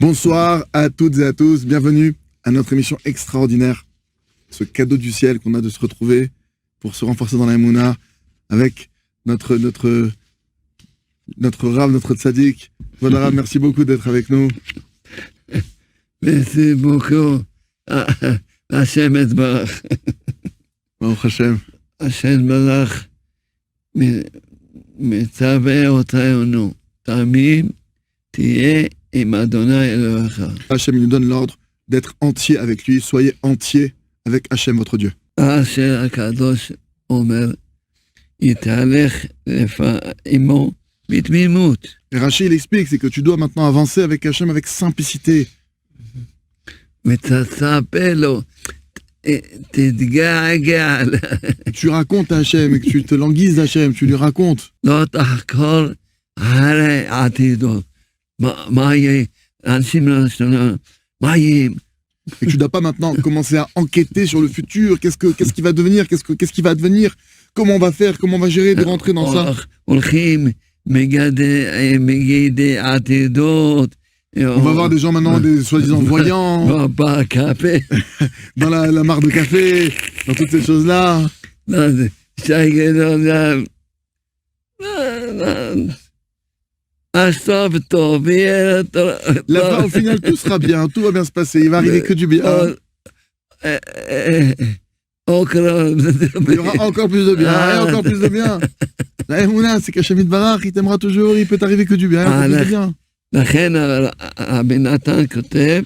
Bonsoir à toutes et à tous, bienvenue à notre émission extraordinaire, ce cadeau du ciel qu'on a de se retrouver pour se renforcer dans la Emouna avec notre Rav, notre tzaddik. Voilà Rav, merci beaucoup d'être avec nous. Merci beaucoup. Hashem Yitbarach. Baruch Hashem. Hashem Yitbarach. מצווה אותנו תמיד תהיה עם אדוני אלוהיך. Hashem il nous donne l'ordre d'être entier avec lui. Soyez entier avec Hashem, votre Dieu. אשר הקדוש אומר, יתהלך עמו בתמימות. Et Rashi il explique, c'est que tu dois maintenant avancer avec Hashem avec simplicité. ותצפה לו, תתגעגע. Tu racontes à Hashem et que tu te languises d'Hashem, tu lui racontes. לא תחקור הרי עתידו. מה יהיה? אנשים לא שומעים. מה יהיה? Et tu ne dois pas maintenant commencer à enquêter sur le futur, qu'est-ce qui va devenir, qu'est-ce qui va advenir, comment on va faire, comment on va gérer de rentrer dans ça. הולכים מגידי עתידות. On va voir des gens maintenant, des soi-disant voyants, dans la mare de café, dans toutes ces choses-là. Là-bas, au final, tout sera bien, tout va bien se passer, il va arriver que du bien. Il y aura encore plus de bien, et encore plus de bien. La Emouna, c'est qu'Hashem Yitbarach, il t'aimera toujours, il peut t'arriver que du bien, encore plus de bien. לכן רבי נתן כותב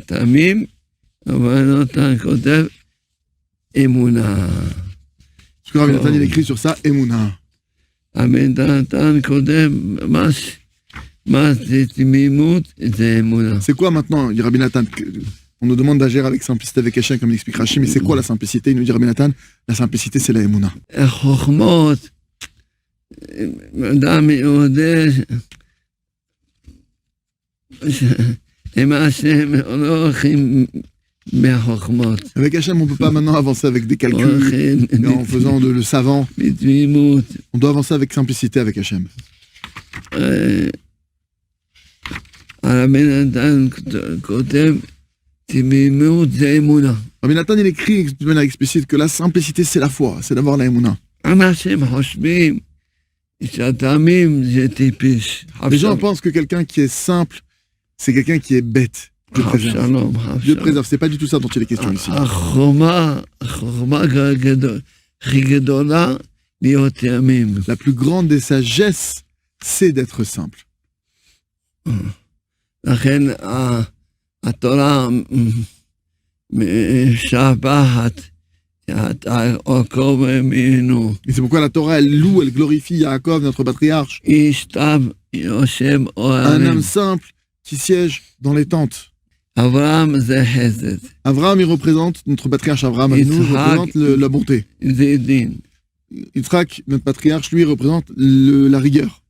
תמים, רבי נתן כותב אמונה. Ce que Rabbi Nathan il écrit sur ça, Emouna. רבי נתן כותב מה זה תמימות, זה אמונה. C'est quoi maintenant, il dit Rabbi Nathan, on nous demande d'agir avec simplicité avec Hashem, comme l'explique Rashi, mais c'est quoi la simplicité? Il nous dit Rabbi Nathan, la simplicité c'est la Emouna. חוכמות, אדם יהודי, Avec Hashem, on ne peut pas maintenant avancer avec des calculs, et en faisant le savant. On doit avancer avec simplicité avec Hashem. Rabbi Nathan, il écrit de manière explicite que la simplicité, c'est la foi, c'est d'avoir la Emouna. Les gens pensent que quelqu'un qui est simple, c'est quelqu'un qui est bête. Dieu préserve. Dieu préserve, c'est pas du tout ça dont il est question ici. La plus grande des sagesses, c'est d'être simple. Et c'est pourquoi la Torah, elle loue, elle glorifie Yaakov, notre patriarche. Un homme simple qui siège dans les tentes. Avraham, il représente, notre patriarche Avraham, nous représente la bonté. Yitzhak, notre patriarche, lui, représente la rigueur.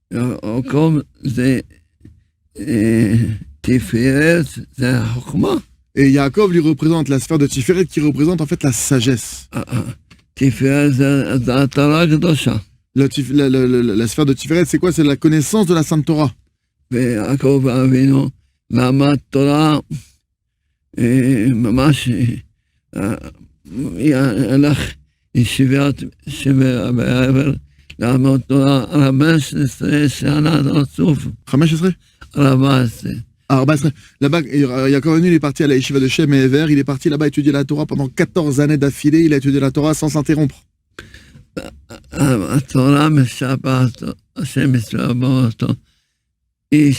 Et Yaakov lui représente la sphère de Tiferet qui représente en fait la sagesse. La sphère de Tiferet, c'est quoi? C'est la connaissance de la Sainte Torah. Là-bas, Yaakov il est parti à la yeshiva de Shem et Ever, il est parti là-bas étudier la Torah pendant 14 années d'affilée, il a étudié la Torah sans s'interrompre. Et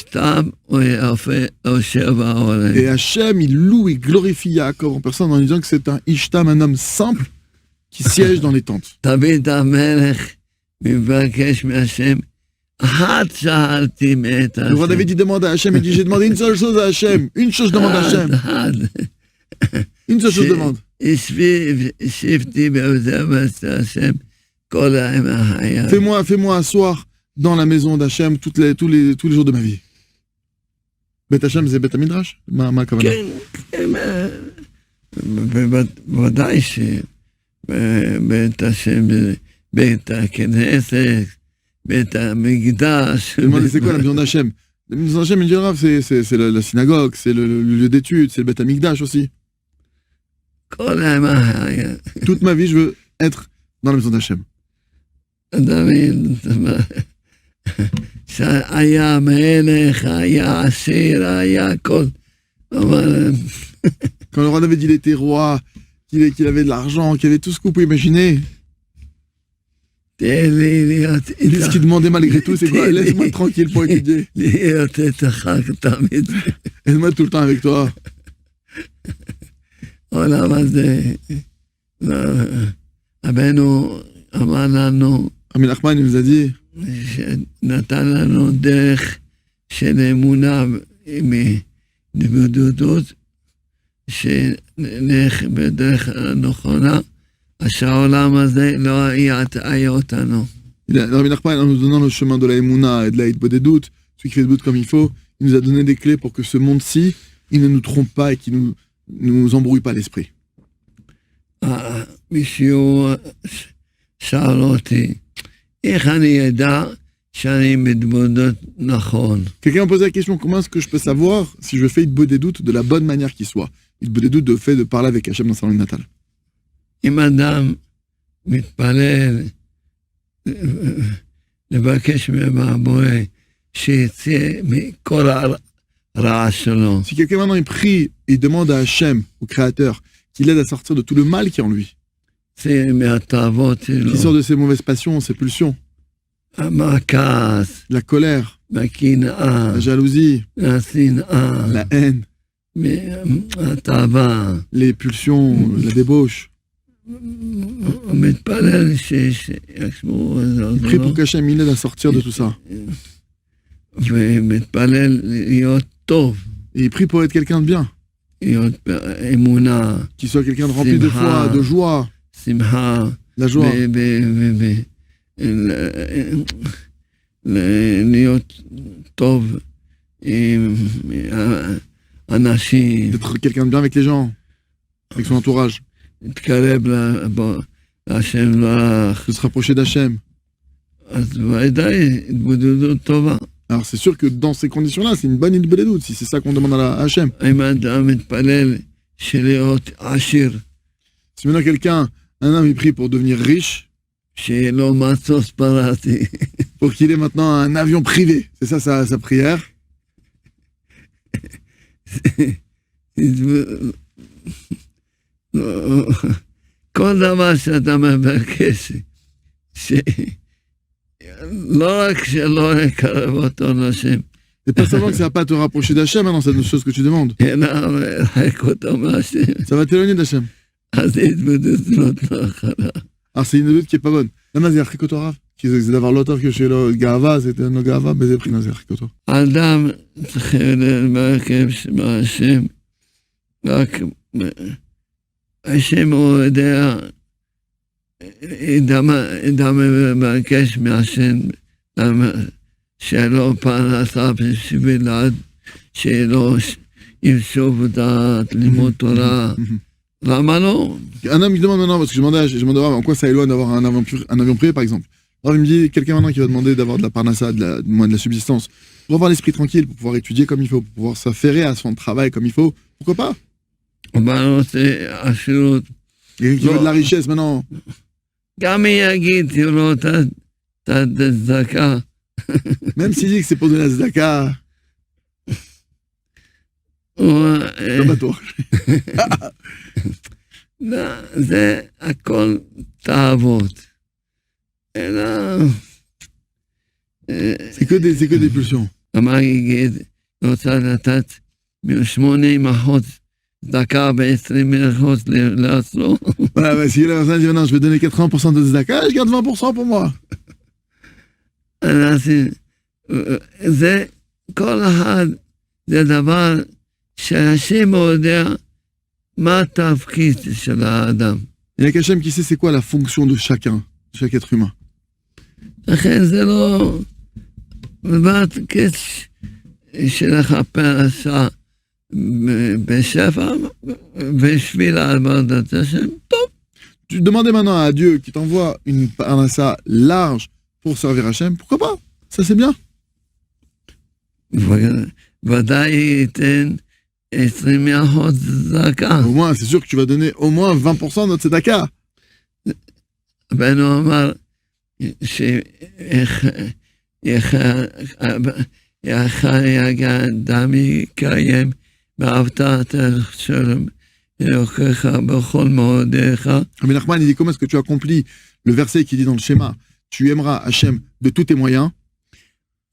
Hachem, il loue et glorifie Yaakov en personne en disant que c'est un Ishtam, un homme simple qui siège dans les tentes. Le roi David, il demande à Hachem, il dit, j'ai demandé une seule chose à Hachem, une chose je demande à Hachem. Une seule chose je demande. Fais-moi asseoir dans la maison d'Hachem tous les jours de ma vie. Bet Hachem, c'est Bet Midrash? Ma הכוונה? כן, בוודאי שבית השם, בית הכנסת, בית המקדש. C'est quoi la maison d'Hachem? La maison d'Hachem, il dit, Rav, c'est la synagogue, c'est le lieu d'étude, c'est le Beth Amikdash aussi. Toute ma vie, je veux être dans la maison d'Hachem. Quand le roi David il était roi, qu'il avait de l'argent, qu'il avait tout ce que vous pouvez imaginer. Ce qu'il demandait malgré tout, c'est quoi? Laisse-moi tranquille pour étudier. Laisse-moi tout le temps avec toi. Rabbi Nachman nous a dit Rabbi Nachman, en nous donnant le chemin de la Emouna et de la Hitbodedut, celui qui fait le doute comme il faut, il nous a donné des clés pour que ce monde-ci, il ne nous trompe pas et qu'il ne nous embrouille pas l'esprit. Quelqu'un m'a posé la question, comment est-ce que je peux savoir si je fais Hitbodedut de la bonne manière qui soit? Hitbodedut de fait de parler avec Hachem dans sa langue natale. Si quelqu'un maintenant il prie et demande à Hachem, au Créateur, qu'il l'aide à sortir de tout le mal qui est en lui, qui sort de ses mauvaises passions, ses pulsions, la colère, la jalousie, la haine, les pulsions, la débauche. Il prie pour qu'Hachem il l'aide à sortir de tout ça. Et il prie pour être quelqu'un de bien. Qu'il soit quelqu'un de rempli de foi, de joie. La joie. D'être quelqu'un de bien avec les gens, avec son entourage. De se rapprocher d'Hachem. Alors c'est sûr que dans ces conditions-là, c'est une bonne Hitbodedut, si c'est ça qu'on demande à Hachem. Si maintenant quelqu'un, un homme, il prie pour devenir riche, pour qu'il ait maintenant un avion privé, c'est ça sa prière. Et pas seulement que ça va pas te rapprocher d'Hachem, non, c'est une chose que tu demandes. Ça va t'éloigner d'Hachem. Alors c'est une doute qui est pas bonne. Là, c'est Archikoto Rav. C'est d'avoir l'auteur que chez le Gava, c'est un Gava, mais c'est pris dans Archikoto. Adam, Hachem הוא יודע, אדם מבקש מהשם, שלא פרנסה בשביל שלא ישוב דעת לימוד תורה. למה לא? Un homme, il demande maintenant, parce que je demande en quoi ça éloigne d'avoir un avion privé, par exemple. Alors il me dit, quelqu'un maintenant qui va demander d'avoir de la parnassa, de la subsistance, pour avoir l'esprit tranquille, pour pouvoir étudier comme il faut, pour pouvoir s'affairer à son travail comme il faut, pourquoi pas? Quelqu'un qui veut de la richesse maintenant. Même s'il dit que c'est pour donner la tzedaka. Comme à toi. זה הכל תאוות. C'est que des pulsions. אמר יגיד, רוצה לתת 80% צדקה ב-20% לעצמו. Voilà, bah, si la personne dit non, je vais donner 80% de tzedaka, je garde 20% pour moi. זה כל אחד, זה דבר שהשם יודע מה התפקיד של האדם. Il y a qu'Hachem qui sait c'est quoi la fonction de chacun, de chaque être humain. לכן זה לא... בבת קץ שלכפר עשה בשפע בשביל עבודת השם, טוב. Tu demandais maintenant à Dieu qui t'envoie une parnassa large pour servir Hachem, pourquoi pas? Ça c'est bien. ודאי ייתן 20% צדקה. Au moins, c'est sûr que tu vas donner au moins 20% de notre tzedaka. רבנו אמר אדם יקיים ואהבת את השם אלוקיך בכל מאודיך. Rabbi Nachman, il dit comment est-ce que tu accomplis le verset qui dit dans le schéma, tu aimeras Hachem de tous tes moyens.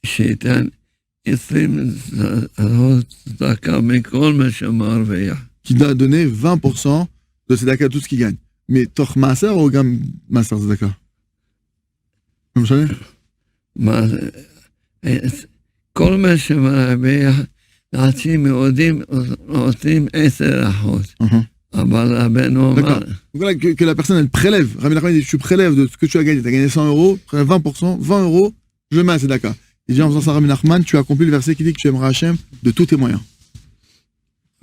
שייתן 20% צדקה מכל מה שמרוויח. Qui doit donner 20% de tzedaka, tout ce qu'il gagne. Mais toch maaser ou gam maaser tzedaka? Vous me savez? כל מה שמרוויח, נעצים מאודים נותנים 10%. אבל רבנו אמר... Voilà que la personne elle prélève. Rabbi Nachman dit, tu prélèves de ce que tu as gagné. Tu as gagné 100 euros, prélève 20%, 20 euros, je mets à tzedaka. Il dit en faisant ça, Rabbi Nachman, tu accomplis le verset qui dit que tu aimeras Hachem de tous tes moyens.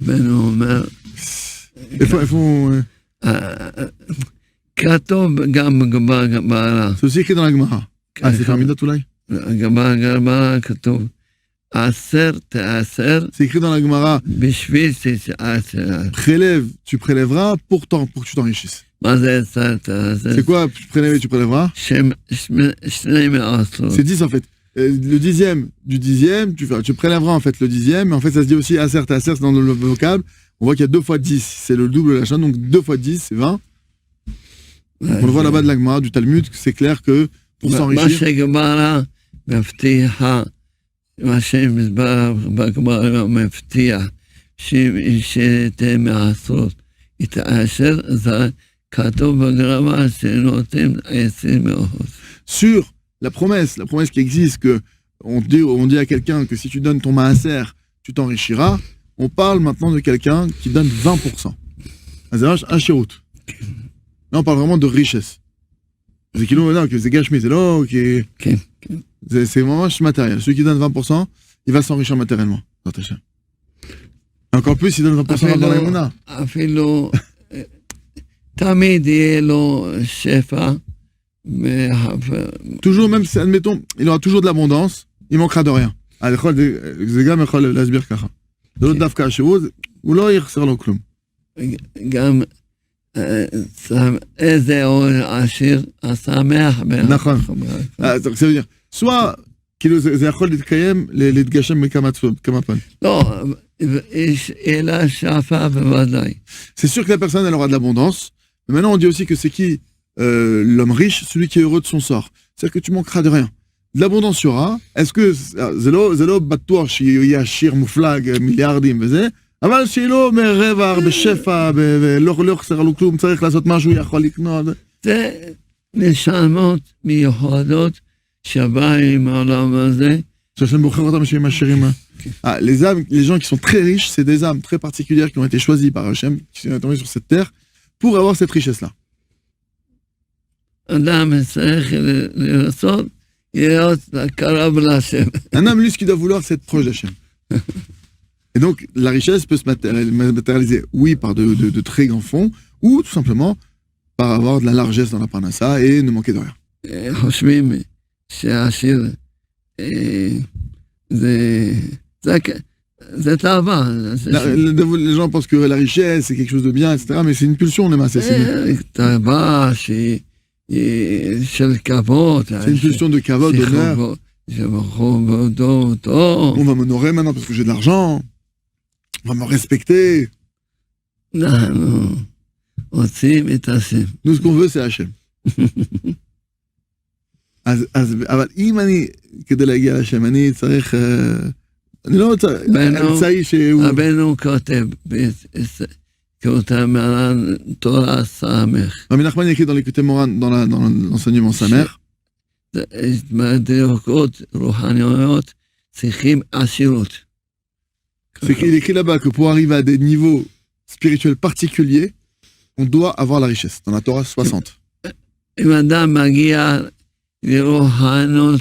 רבנו אומר... כתוב גם בגמרא. C'est aussi écrit dans la Gemara. Ah, c'est Farmidat Oulay? בגמרא כתוב, 10 תעשר. C'est écrit dans la Gemara. בשביל תתעשר. Prélève, tu prélèveras pour que tu t'enrichisses. מה זה 10 תעשר? C'est quoi, tu prélèves et tu prélèveras? C'est 10 en fait. Le dixième du dixième, tu prélèveras en fait le dixième, mais en fait ça se dit aussi aser, taser, c'est dans le vocable. On voit qu'il y a 2 fois 10, c'est le double de la chaîne, donc 2 fois 10, c'est 20. On le voit là-bas de l'Agma, du Talmud, c'est clair que pour s'enrichir... מה שמסבר בגמרא מבטיח שתהיה מעשרות יתעשר, זה כתוב בגמרא שנותן 20%. Sur la promesse qui existe, que on dit à quelqu'un que si tu donnes ton maaser, tu t'enrichiras, on parle maintenant de quelqu'un qui donne 20%. Un shirout. Là on parle vraiment de richesse. C'est gashmi, c'est là, c'est vraiment matériel. Celui qui donne 20%, il va s'enrichir matériellement. Encore plus, il donne 20% dans l'Emouna. Toujours, même si, admettons, il aura toujours de l'abondance, il manquera de rien. זה גם יכול להסביר ככה. זה לא דווקא השירות, הוא לא יחסר לו כלום. גם איזה אור עשיר, השמח. נכון. זה veut dire, soit, כאילו זה יכול להתגשם מכמה פעמים. לא, אלא שפה בוודאי. C'est sûr que la personne, elle aura de l'abondance, mais maintenant on dit aussi que c'est qui l'homme riche, celui qui est heureux de son sort. C'est-à-dire que tu manqueras de rien. De l'abondance il y aura. Est-ce que זה לא בטוח שיהיה עשיר מופלג, מיליארדים וזה, אבל שיהיה לו מרווח, בשפע, ולא חסר לו כלום, צריך לעשות משהו, יכול לקנות. זה נשמות מיוחדות שבאים מהעולם הזה. J'aime beaucoup אותם שהם עשירים. Les âmes, les gens qui sont très riches, c'est des âmes très particulières qui ont été choisies par Hachem, qui sont tombées sur cette terre, pour avoir cette richesse-là. אדם צריך לרצות להיות קרוב להשם. Un homme, lui, ce qu'il doit vouloir, c'est être proche d'Hachem. Et donc, la richesse peut se matérialiser, oui, par de très grands fonds, ou tout simplement par avoir de la largesse dans la parnassa et ne manquer de rien. חושבים שהעשיר זה תאווה. Les gens pensent que la richesse, c'est quelque chose de bien, etc., mais c'est une pulsion, les masses. תאווה של כבוד. C'est une pulsion de kavod, d'honneur. On va m'honorer maintenant parce que j'ai de l'argent. On va me respecter. Nous, ce qu'on veut, c'est Hachem. אבל אם אני, כדי להגיע להשם, אני צריך... אני לא רוצה... אמצעי שהוא... רבנו כותב, כותב מרן תורה סמך. רבי נחמן écrit dans l'écouté Moran, dans l'enseignement Samer. בדרכות רוחניות צריכים עשירות. C'est qu'il écrit là-bas que pour arriver à des niveaux spirituels particuliers, on doit avoir la richesse. Dans la Torah 60. אם אדם מגיע לרוחנות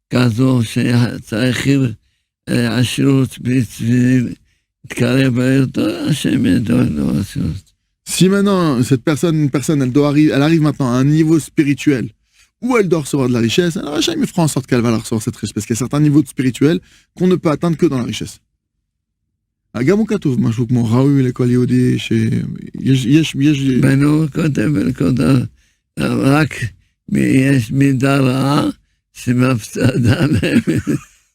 כזו שצריכים עשירות בשביל להתקרב יותר, השם ידוע לו עשירות. Si maintenant, une personne, elle arrive maintenant à un niveau spirituel où elle doit recevoir de la richesse, alors Hachem il fera en sorte qu'elle va la recevoir cette richesse, parce qu'il y a certains niveaux de spirituel qu'on ne peut atteindre que dans la richesse. גם הוא כתוב משהו כמו ראוי לכל יהודי שיש... בנו כותב רק יש מידה רעה שמפסדה להם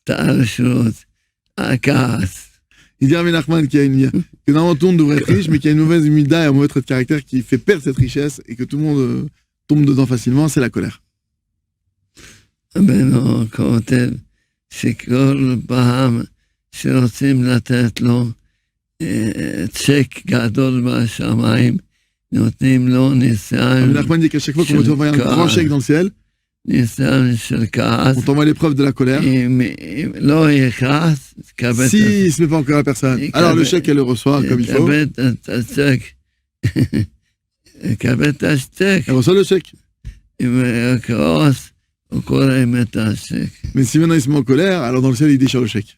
את הרשות, הכעס. Il dit à Nachman que normalement tout le monde devrait être riche, mais qu'il y a une mauvaise mida et un mauvais trait de caractère qui fait perdre cette richesse et que tout le monde tombe dedans facilement, c'est la colère. בנו כותב שכל פעם שרוצים לתת לו צ'ק גדול בשמיים, נותנים לו ניסיון. Nachman dit qu'à chaque fois qu'on va envoyer un grand chèque dans le ciel, ניסיון של כעס. On t'envoie l'épreuve de la colère. לא יכעס, si il ne se met pas en colère à personne, alors le chèque elle le reçoit comme il faut. Elle reçoit le chèque. Mais si maintenant il se met en colère, alors dans le ciel il déchire le chèque.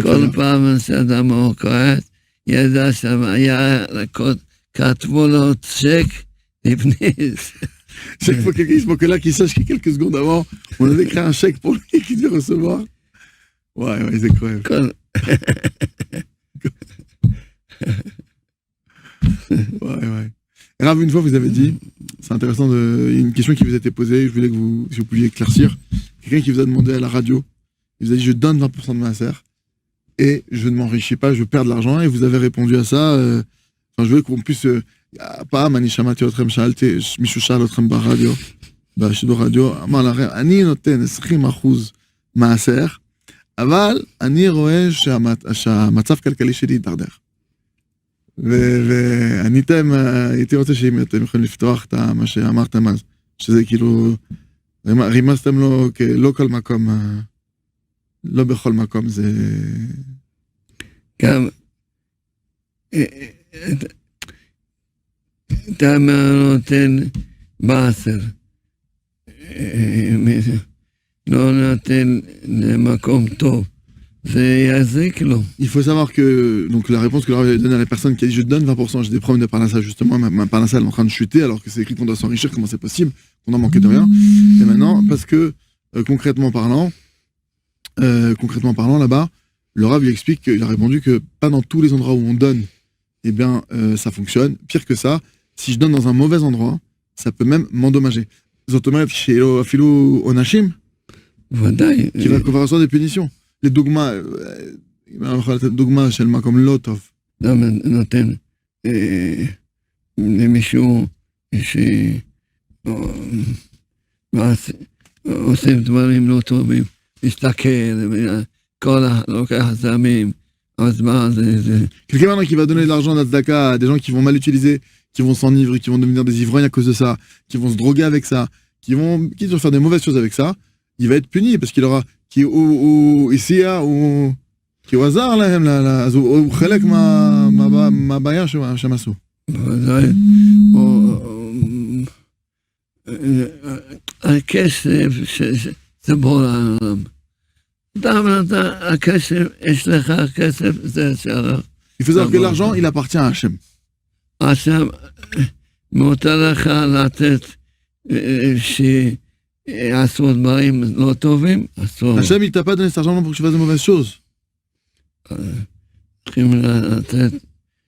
כל פעם שאדם הוא כועס, ידע שהיה כתבו לו צ'ק לפניס. Chaque fois que quelqu'un se moque là, qu'il sache que quelques secondes avant, on avait écrit un chèque pour lui qui devait recevoir. Ouais, c'est incroyable. Ouais. Rav, une fois, vous avez dit, c'est intéressant, il y a une question qui vous a été posée, je voulais que si vous pouviez éclaircir. Quelqu'un qui vous a demandé à la radio, il vous a dit, je donne 20% de ma serre et je ne m'enrichis pas, je perds de l'argent, et vous avez répondu à ça. Je voulais qu'on puisse... פעם אני שמעתי אתכם, מישהו שאל אתכם ברדיו, בשידור רדיו, אמר לכם, אני נותן 20% מעשר, אבל אני רואה שהמצב כלכלי שלי יתדרדר. הייתי רוצה שאם אתם יכולים לפתוח את מה שאמרתם אז, שזה כאילו, רימזתם לו לא כל מקום, לא בכל מקום, זה... גם... אתה נותן בעשר, לא נותן למקום טוב, זה יזיק לו. Il faut savoir que, donc la réponse que l'Arabe donne à la personne qui a dit je donne 20%, j'ai des problèmes de parnassa justement, ma parnassa elle est en train de chuter alors que c'est écrit qu'on doit s'enrichir, comment c'est possible, qu'on doit manquer de rien. Et maintenant, parce que concrètement parlant là-bas, le Rav lui explique qu'il a répondu que pas dans tous les endroits où on donne, eh bien ça fonctionne. Pire que ça, si je donne dans un mauvais endroit, ça peut même m'endommager. זאת אומרת, אפילו עונשים, ודאי. qui va recevoir des punitions. Les דוגמה, אם אני יכול לתת דוגמה של מקום לא טוב. למה נותן למישהו שעושים דברים לא טובים, מסתכל, לוקח זמים, אז מה זה... Quelqu'un maintenant qui va donner de l'argent d'Azdaka à des gens qui vont mal l'utiliser, qui vont s'enivrer, qui vont devenir des ivrognes à cause de ça, qui vont se droguer avec ça, qui vont faire des mauvaises choses avec ça, il va être puni parce qu'il aura qui ici ou qui au hasard là אז הוא חלק מהבעיה שהם עשו. הכסף זה בורא העולם. הכסף, יש לך כסף, זה שלך. Il faut savoir que l'argent, il appartient à Hachem. עכשיו, מותר לך לתת שיעשו דברים לא טובים, אסור. Hachem, il t'a pas donné cet argent pour que tu fasses de mauvaises choses. צריכים לתת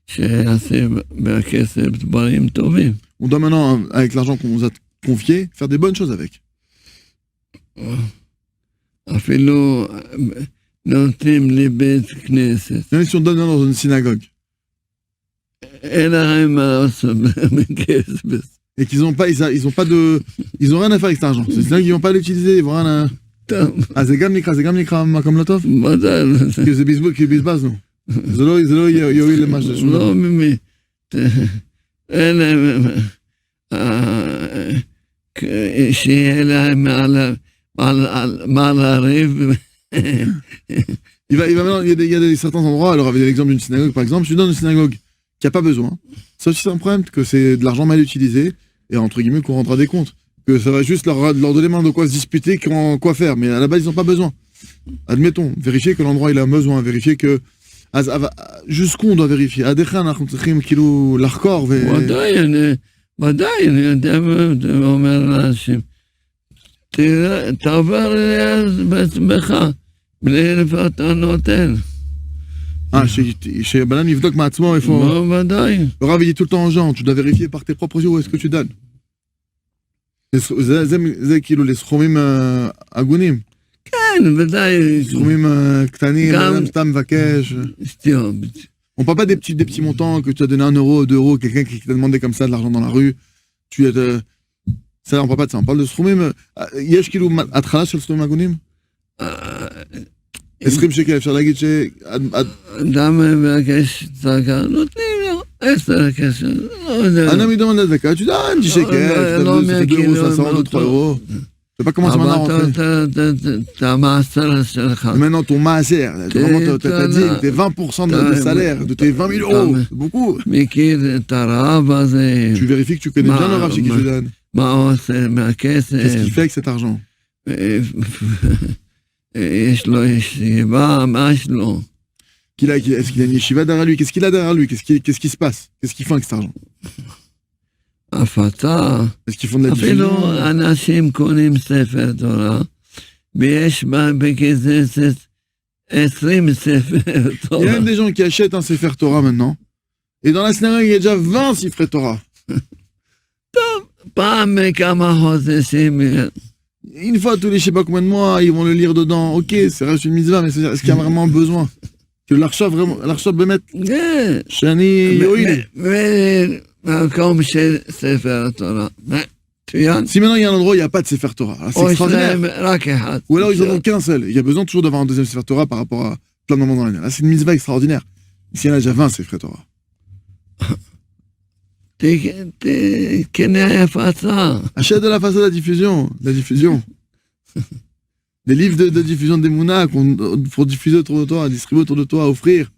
שיעשה בכסף דברים טובים. On doit maintenant, avec l'argent qu'on nous a confié, faire des bonnes choses avec. אפילו נותנים לבית כנסת. Même si on donne dans une synagogue. אין להם מה לעשות בכסף. Et qu'ils ont pas, ils ont rien à faire avec cet argent. C'est là qu'ils vont pas l'utiliser, ils vont rien à... Ah, c'est גם נקרא מקום לא טוב? ודאי. כי זה בזבזנו. זה לא יועיל למה שזה. לא, אין להם... שיהיה להם מה לריב. Il va maintenant, il y a certains endroits, alors avec l'exemple d'une synagogue par exemple, je lui donne une synagogue qui n'a pas besoin. Ça aussi c'est un problème, que c'est de l'argent mal utilisé, et entre guillemets qu'on rendra des comptes. Que ça va juste leur donner main de quoi se disputer, quoi faire, mais à la base ils n'ont pas besoin. Admettons, vérifier que l'endroit il a besoin, vérifier que... jusqu'où on doit vérifier? ודאי, אני יודע, אומר לאנשים, תעבר בעצמך, בלי איפה אתה נותן. Chez Balam, il veut que Matzmo, il faut. Le Rav, il dit tout le temps aux gens, tu dois vérifier par tes propres yeux où est-ce que tu donnes. זה כאילו לסכומים הגונים. כן, ודאי. סכומים קטנים, סתם מבקש. On parle pas des petits montants que tu as donné 1 euro, 2 euros, quelqu'un qui t'a demandé comme ça de l'argent dans la rue. Ça, on parle pas de ça. On parle de סכומים. יש כאילו התחלה של סכומים הגונים? 20 שקל, אפשר להגיד ש... אדם מבקש צדקה, נותנים לו 10 כסף, לא יודע. אדם מדומן לצדקה, tu donnes 10 שקל, לא ça fait 2 euros, 500, 2, 3 euros. Je sais pas comment ça va rentrer. אתה מעשר שלך. Maintenant, ton maaser, t'as dit que t'es 20% de salaire, de tes 20 000 euros, c'est beaucoup. מכיר את הרב הזה. Tu vérifies que tu connais bien le Rav chez qui tu donnes. מה עושה מהכסף. Qu'est-ce qu'il fait avec cet argent? יש לו ישיבה, מה יש לו? Est-ce qu'il a une yeshiva derrière lui? Qu'est-ce qu'il a derrière lui? Qu'est-ce qui se passe? Qu'est-ce qu'ils font avec cet argent? הפצה. Est-ce qu'ils font de la diffusion? אפילו אנשים קונים ספר תורה, ויש בכסף 20 ספר תורה. Il y a même des gens qui achètent un Sefer Torah maintenant, et dans la synagogue, il y a déjà 20 Sefer Torah. טוב, פעם כמה חודשים. Une fois tous les je sais pas combien de mois, ils vont le lire dedans. Ok, c'est reste une mitzvah, mais est-ce qu'il y a vraiment besoin que l'archa bemet Shani Yoïl. Si maintenant il y a un endroit où il n'y a pas de Sefer Torah, c'est extraordinaire. Ou alors ils en ont qu'un seul. Il y a besoin toujours d'avoir un deuxième Sefer Torah par rapport à plein de moments dans l'année. Là, c'est une mitzvah extraordinaire. Ici, il y en a déjà 20 Sefer Torah. Achète de la façon de la diffusion. Des livres de diffusion des Mouna pour diffuser autour de toi, distribuer autour de toi, offrir.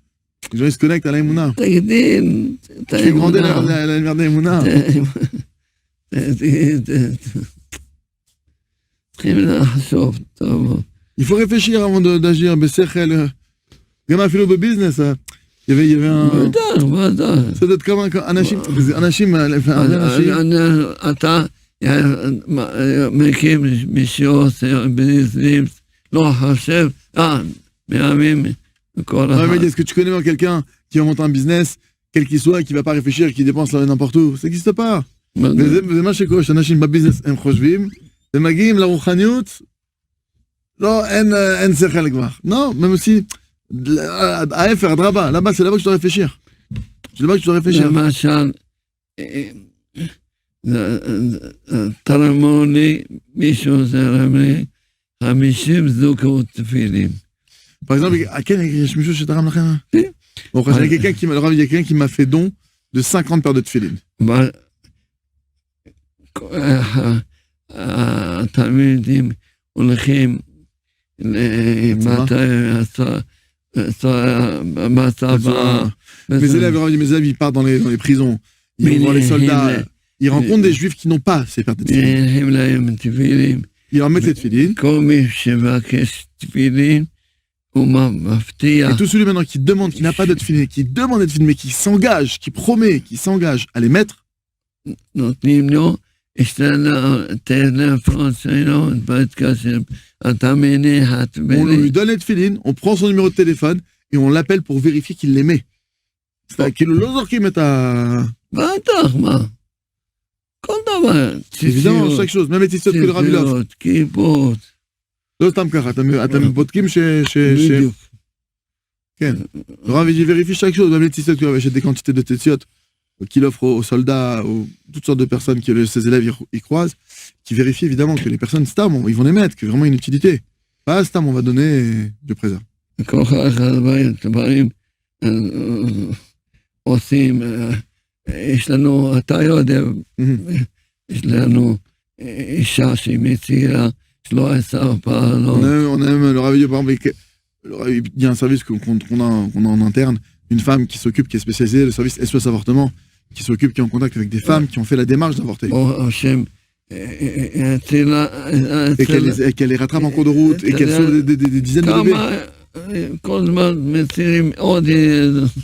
Les gens ils se connectent à la Mouna. Tu fais grandir la lumière des Mouna. Il faut réfléchir avant d'agir. Besechel, Gama Philo business. Il y avait un... Ça doit être comme un Anachim. אתה מקים מי שעושה בניסים, לא חושב, מהימים, כל אחד. Est-ce que tu connais quelqu'un qui va monter un business, quel qu'il soit, qui ne va pas réfléchir, qui dépense n'importe où? Ça n'existe pas. וזה מה שקורה, שאנשים בביזנס הם חושבים, ומגיעים לרוחניות, לא, אין שכל כבר. לא, même aussi... ההפך, אדרבה, là-bas, c'est là-bas que tu dois réfléchir. C'est là-bas que tu dois réfléchir. למשל, תרמו לי, מישהו זרם לי, 50 זוגות תפילין. Par exemple, à quel יש מישהו שתרם לכם? Bon, il y a quelqu'un qui m'a fait don de 50 paires de tefilin. התלמידים הולכים mes élèves, ils partent dans les prisons, ils vont voir les soldats, ils rencontrent des juifs qui n'ont pas ces paires de tefilin. Ils leur mettent les tefilin. Et tout celui maintenant qui demande, qui n'a pas de tefilin, qui demande des tefilin, mais qui s'engage, qui promet, qui s'engage à les mettre, on lui donne les tefilin, on prend son numéro de téléphone et on l'appelle pour vérifier qu'il les met. C'est כאילו לא זורקים את ה... בטח, מה? כל דבר. évidemment, chaque chose, même les ציציות que le Rav il offre. כיפות. לא סתם ככה, אתם בודקים בדיוק. כן. Le Rav il vérifie chaque chose, même les ציציות qu'il achète des quantités de ציציות qu'il offre aux soldats, aux toutes sortes de personnes que ses élèves y croisent, qui vérifient évidemment que les personnes stam, ils vont les mettre, que vraiment une utilité. Pas stam, on va donner de présent. עושים, יש לנו, אתה יודע, יש לנו אישה שהיא מצעירה, שלא עשה פעלות. On aime le Rav, par exemple, il y a un service qu'on a en interne, une femme qui s'occupe, qui est spécialisée, le service SOS avortement, qui s'occupe, qui est en contact avec des femmes qui ont fait la démarche d'avorter. Et qu'elle les rattrape en cours de route, et qu'elle sauve des dizaines de bébés.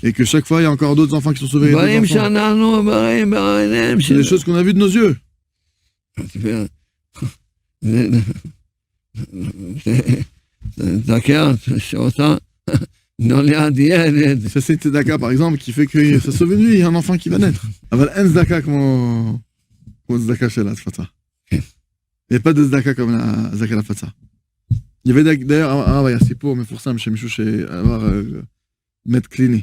Et que chaque fois, il y a encore d'autres enfants qui sont sauvés. C'est des choses qu'on a vues de nos yeux. D'accord, ça. Ça, c'est tzedaka, par exemple, qui fait que ça sauve une vie, il y a un enfant qui va naître. אבל אין tzedaka כמו tzedaka של ההצפצה. Il n'y a pas de tzedaka comme la tzedaka להפצה. Il y avait d'ailleurs, il y a סיפור מפורסם שמישהו שעבר מת קליני,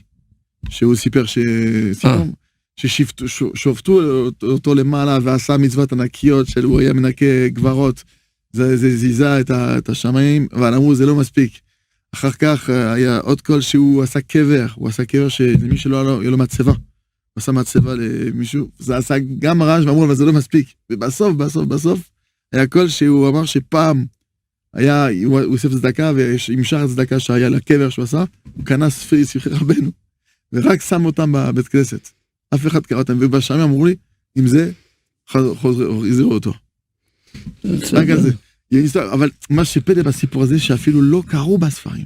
שהוא סיפר ששופטו אותו למעלה ועשה מצוות ענקיות של הוא היה מנקה גברות, זה זיזה את השמיים, אבל אמרו זה לא מספיק. אחר כך היה עוד כל שהוא עשה קבר, הוא עשה קבר שלמי שלא היה לו מצבה, הוא עשה מצבה למישהו, זה עשה גם רעש ואמרו אבל זה לא מספיק, ובסוף היה כל שהוא אמר שפעם היה, הוא אוסף צדקה ועם שאר הצדקה שהיה לקבר שהוא עשה, הוא קנה ספרי רבנו, ורק שם אותם בבית כנסת, אף אחד קרא אותם, ובשמים אמרו לי, עם זה יזירו אותו. רק על זה. אבל מה שפלא בסיפור הזה, שאפילו לא קראו בספרים.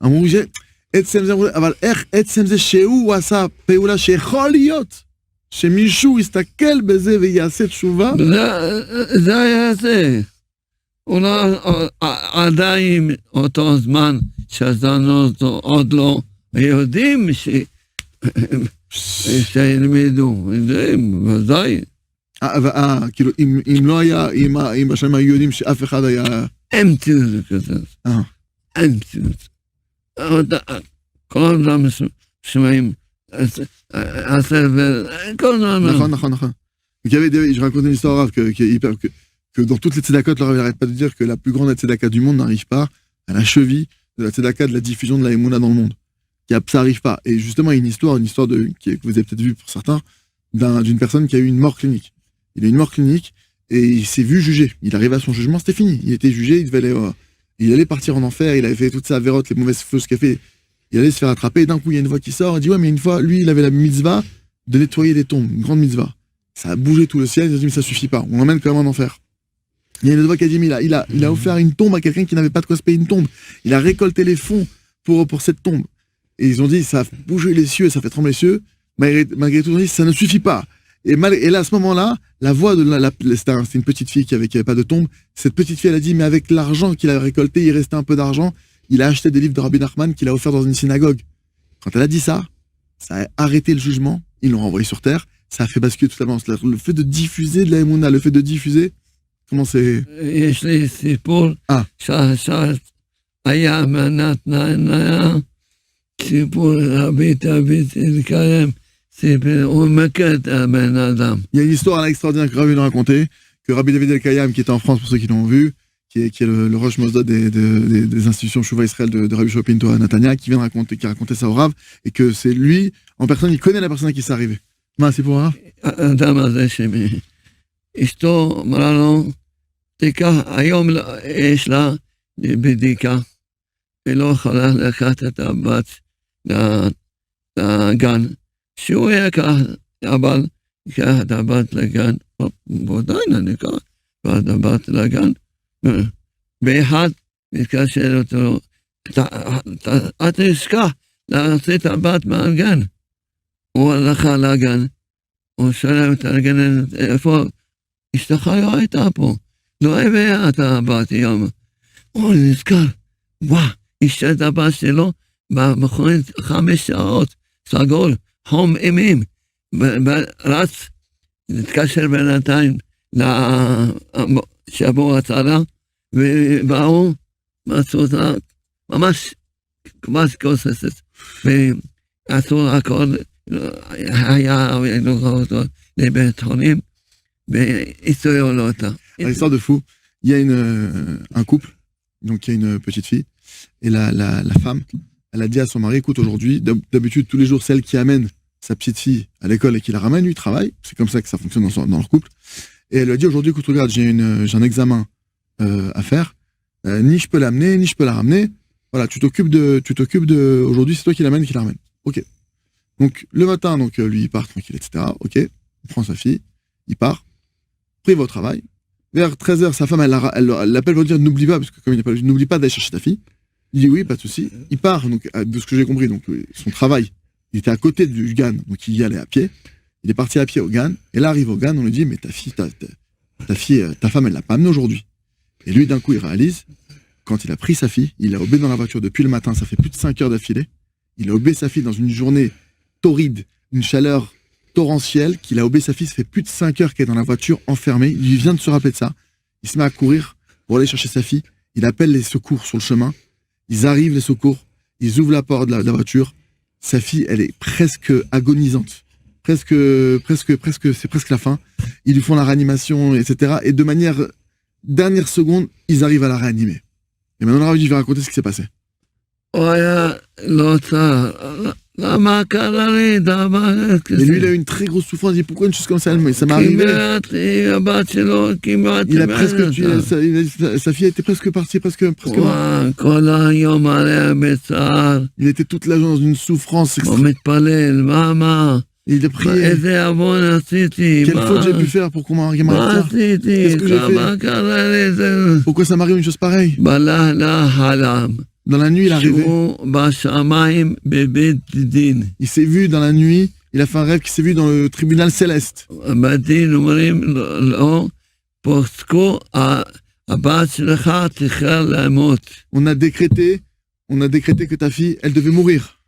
אמרו שעצם זה, אבל איך עצם זה שהוא עשה פעולה שיכול להיות, שמישהו יסתכל בזה ויעשה תשובה? זה היה זה. אולי עדיין אותו זמן שעשינו אותו, עוד לא יודעים שילמדו, יודעים, ודאי. כאילו, אם לא היה, אם בשם היו יודעים שאף אחד היה... המציאות כזה. המציאות. כל אדם שומעים, הסבל, כל אדם. נכון. Je racontais une histoire que dans toutes les tzedakot, il n'arrête pas de dire que la plus grande tzedaka du monde n'arrive pas à la cheville de la tzedaka de la diffusion de la émouna dans le monde. Ça n'arrive pas. Et justement, il y a une histoire que vous avez peut-être vu pour certains, d'une personne qui a eu une mort clinique. Il a eu une mort clinique et il s'est vu juger. Il arrivait à son jugement, c'était fini. Il était jugé, il allait partir en enfer, il avait fait toute sa vérote, les mauvaises choses qu'il a fait. Il allait se faire attraper et d'un coup, il y a une voix qui sort, il dit ouais, mais une fois, lui, il avait la mitzvah de nettoyer des tombes, une grande mitzvah. Ça a bougé tout le ciel, il a dit mais ça suffit pas, on l'emmène quand même en enfer. Il y a une autre voix qui a dit mais il a offert une tombe à quelqu'un qui n'avait pas de quoi se payer une tombe. Il a récolté les fonds pour cette tombe. Et ils ont dit ça a bougé les cieux, ça fait trembler les cieux. Malgré tout, ils ont dit ça ne suffit pas. Et là, à ce moment-là, la voix de c'était une petite fille qui avait pas de tombe. Cette petite fille, elle a dit, mais avec l'argent qu'il a récolté, il restait un peu d'argent. Il a acheté des livres de Rabbi Nachman qu'il a offert dans une synagogue. Quand elle a dit ça a arrêté le jugement. Ils l'ont renvoyé sur terre. Ça a fait basculer totalement. Le fait de diffuser de la émouna, le fait de diffuser, comment c'est... c'est pour... c'est pour Rabbi Elkayam. Il y a une histoire extraordinaire que Rabbi nous a racontée, que Rabbi David El-Kayam, qui était en France pour ceux qui l'ont vu, qui est le Rosh Mosdod des institutions Shuvah Israël de Rabbi Shua Pinto à Natania, qui racontait ça au Rav, et que c'est lui, en personne, il connaît la personne à qui c'est arrivé. C'est pour Rav? אשתו אמרה לו, תיקח, היום יש לה בדיקה, היא לא יכולה לקחת את הבת לגן. שהוא יקח, אבל יקח את הבת לגן, ועדיין אני אקח את הבת לגן, באחד מתקשר אותו, את תשכח להוציא את הבת מהגן. הוא הלך לגן, הוא שואל את הגננת, איפה אשתך לא הייתה פה, לא הביאה את הבת יום. הוא נזכר, וואו, אשתה את הבת שלו במכונית 5 שעות, סגול, חום אימים, רץ, נתקשר בינתיים לשבוע הצלה, ובאו, מצאו אותה ממש כוססת, ועשו הכל, היה לוקח אותו לבית חולים, והסתובבו לו אותה. Histoire de fou, il y a un couple, donc il y a une petite fille, et la femme, elle a dit à son mari, écoute, aujourd'hui, d'habitude, tous les jours, celle qui amène sa petite fille à l'école et qui la ramène, lui, il travaille. C'est comme ça que ça fonctionne dans leur couple. Et elle lui a dit, aujourd'hui, écoute, regarde, j'ai un examen à faire. Ni je peux l'amener, ni je peux la ramener. Voilà, tu t'occupes de, aujourd'hui, c'est toi qui l'amène et qui la ramène. Ok. Donc, le matin, lui, il part tranquille, etc. Ok. Il prend sa fille, il part. Après, il va au travail. Vers 13h, sa femme, elle l'appelle pour dire, n'oublie pas, parce que comme il appelle, n'oublie pas d'aller chercher ta fille. Il dit oui, pas de souci. Il part, donc, de ce que j'ai compris, donc, son travail, il était à côté du GAN, donc il y allait à pied. Il est parti à pied au GAN, et là, arrive au GAN, on lui dit, mais ta fille, ta femme, elle l'a pas amenée aujourd'hui. Et lui, d'un coup, il réalise, quand il a pris sa fille, il a obé dans la voiture depuis le matin, ça fait plus de 5 heures d'affilée. Il a obé sa fille dans une journée torride, une chaleur torrentielle, qu'il a obé sa fille, ça fait plus de 5 heures qu'elle est dans la voiture, enfermée. Il vient de se rappeler de ça. Il se met à courir pour aller chercher sa fille. Il appelle les secours sur le chemin. Ils arrivent, les secours. Ils ouvrent la porte de la voiture. Sa fille, elle est presque agonisante. C'est presque la fin. Ils lui font la réanimation, etc. Et de manière dernière seconde, ils arrivent à la réanimer. Et maintenant, Rav, je vais raconter ce qui s'est passé. Et lui, il a eu une très grosse souffrance. Il dit, pourquoi une chose comme ça, ça m'est arrivé. Il a presque tué, sa fille était presque partie, presque morte. Il était toute la journée dans une souffrance extrême. Il a prié. Quelle faute j'ai pu faire pour qu'on m'arrive ça? Qu'est-ce que j'ai fait? Pourquoi ça m'arrive une chose pareille? Dans la nuit, il est arrivé. Il s'est vu dans la nuit, il a fait un rêve qu'il s'est vu dans le tribunal céleste. On a décrété que ta fille, elle devait mourir.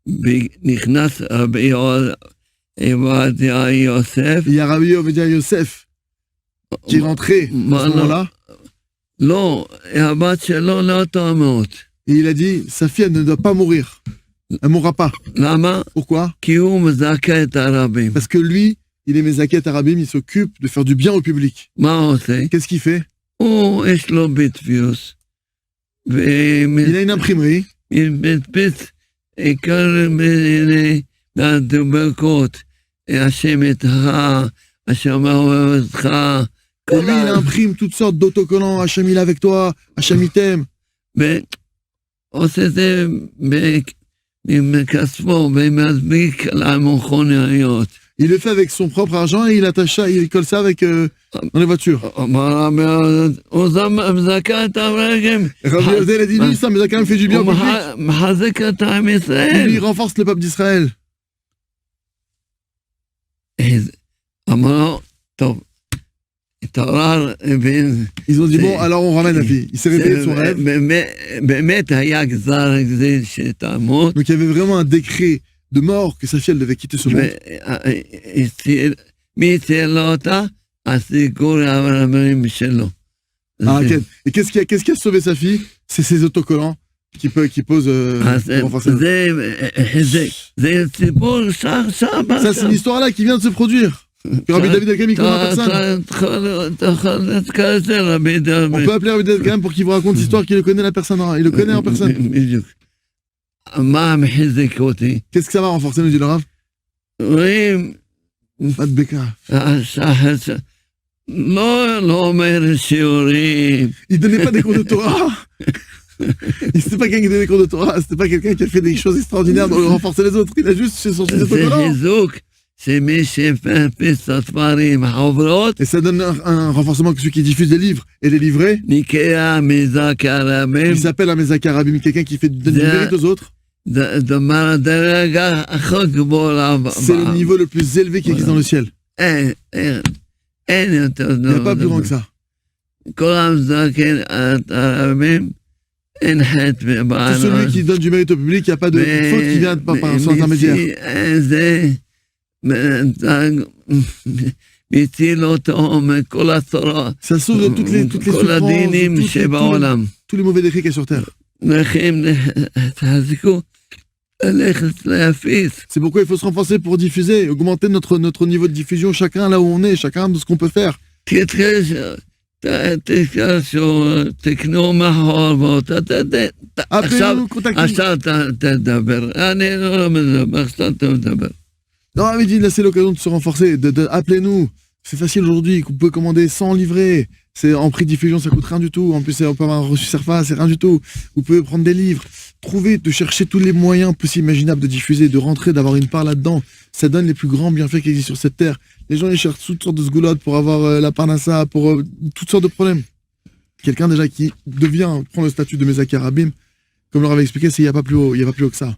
Il y a Rabbi Ovadia Yosef qui est rentré à ce moment-là. Et il a dit, sa fille, elle ne doit pas mourir. Elle ne mourra pas. Pourquoi? Parce que lui, il est Mezaket Arabim, il s'occupe de faire du bien au public. Qu'est-ce qu'il fait? Il a une imprimerie. Et lui, il imprime toutes sortes d'autocollants. Hachem, il est avec toi. Hachem, il t'aime. Il le fait avec son propre argent et il attache ça, il colle ça avec dans les voitures. Rabbi Yozel a dit, lui, ça, mais ça fait du bien au public. Il renforce le peuple d'Israël. Ils ont dit, bon, alors on ramène la fille. Il s'est réveillé de son rêve. Donc il y avait vraiment un décret de mort que sa fille, elle devait quitter ce monde. Et qu'est-ce qui a sauvé sa fille? C'est ses autocollants qui posent pour renforcer. Ça, c'est une histoire-là qui vient de se produire. Rabbi David El-Khaim, il connaît personne. On peut appeler Rabbi David El-Khaim pour qu'il vous raconte l'histoire qu'il connaît la personne. Il le connaît en personne. Qu'est-ce que ça va renforcer, nous dit le Rav? Pas de béka. Il donnait pas des cours de Torah. C'était pas quelqu'un qui donnait des cours de Torah. C'était pas quelqu'un qui a fait des choses extraordinaires pour renforcer les autres. Il a juste fait son autocollant. Et ça donne un renforcement que celui qui diffuse des livres et les livrets. Il s'appelle un Mezak Arabim, quelqu'un qui donne du mérite aux autres. C'est le niveau le plus élevé qui existe dans le ciel. Il n'y a pas plus grand que ça. C'est celui qui donne du mérite au public, il n'y a pas de faute qui vient par son intermédiaire. Ça sauve de toutes les souffrances, tous les mauvais décrets qu'il y a sur terre. C'est pourquoi il faut se renforcer pour diffuser, augmenter notre niveau de diffusion, chacun là où on est, chacun de ce qu'on peut faire. Appelez-nous, contactez-nous. Non, mais dit, là, c'est l'occasion de se renforcer. Appelez-nous. C'est facile aujourd'hui. Vous pouvez commander 100 livrets. C'est en prix de diffusion, ça coûte rien du tout. En plus, on peut avoir un reçu Serfa, c'est rien du tout. Vous pouvez prendre des livres. De chercher tous les moyens possibles imaginables de diffuser, de rentrer, d'avoir une part là-dedans. Ça donne les plus grands bienfaits qui existent sur cette terre. Les gens, ils cherchent toutes sortes de sgoulottes pour avoir la parnassa, pour toutes sortes de problèmes. Quelqu'un déjà qui prend le statut de Mezak Arabim, comme leur avait expliqué, il n'y a pas plus haut que ça.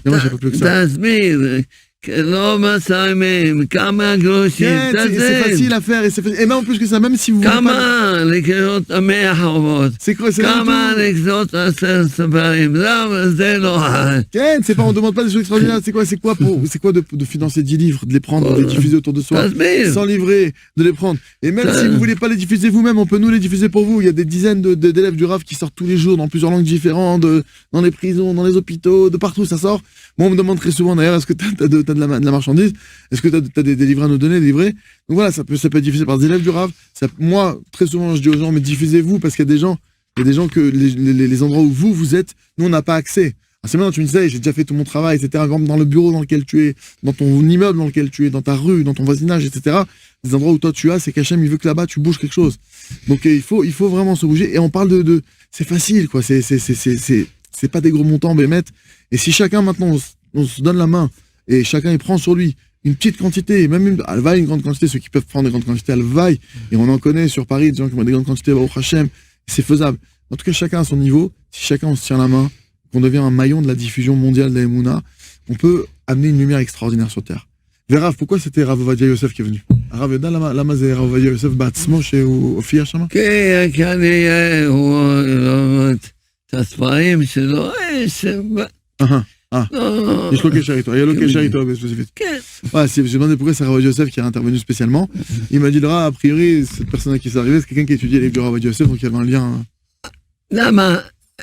Et moi, j'ai pas plus haut que ça. c'est facile à faire. Et même en plus que ça, même si vous voulez pas... C'est quoi, c'est c'est pas, on demande pas des choses extraordinaires. C'est quoi de financer 10 livres, de les prendre, de les diffuser autour de soi, sans livrer, de les prendre. Et même si vous voulez pas les diffuser vous-même, on peut nous les diffuser pour vous. Il y a des dizaines d'élèves du Rav qui sortent tous les jours dans plusieurs langues différentes, dans les prisons, dans les hôpitaux, de partout ça sort. Moi, on me demande très souvent d'ailleurs, est-ce que t'as de la marchandise? Est-ce que t'as des livres à nous donner, des livrets? Donc voilà, ça peut être diffusé par des élèves du Rav. Moi, très souvent, je dis aux gens, mais diffusez-vous, parce qu'il y a des gens que les endroits où vous êtes, nous, on n'a pas accès. C'est maintenant, tu me disais, j'ai déjà fait tout mon travail, etc. Dans le bureau dans lequel tu es, dans ton immeuble dans lequel tu es, dans ta rue, dans ton voisinage, etc. Des endroits où toi tu as, c'est qu'Hachem, il veut que là-bas, tu bouges quelque chose. Donc, il faut vraiment se bouger. Et on parle c'est facile, quoi. C'est pas des gros montants, Bémet. Et si chacun, maintenant, on se donne la main, et chacun, il prend sur lui une petite quantité, même elle vaille une grande quantité, ceux qui peuvent prendre des grandes quantités, elle vaille. Et on en connaît sur Paris, des gens qui ont des grandes quantités, au Hachem. C'est faisable. En tout cas, chacun à son niveau. Si chacun, on se tient la main, qu'on devient un maillon de la diffusion mondiale de la Emouna, on peut amener une lumière extraordinaire sur Terre. Rav, pourquoi c'était Rav Ovadia Yosef qui est venu? Rav Yoda, lama c'est Rav Ovadia Yosef בעצמו שהוא הופיע שם? כן, כנראה הוא לומד את הספרים שלו, יש לו קשר איתו, il y a le קשר איתו spécifique. Ouais, j'ai demandé pourquoi c'est Rav Ovadia Yosef qui est intervenu spécialement. Il m'a dit, a priori, cette personne à qui c'est arrivé, c'est quelqu'un qui étudiait les livres de Rav Ovadia Yosef, donc il y avait un lien. למה?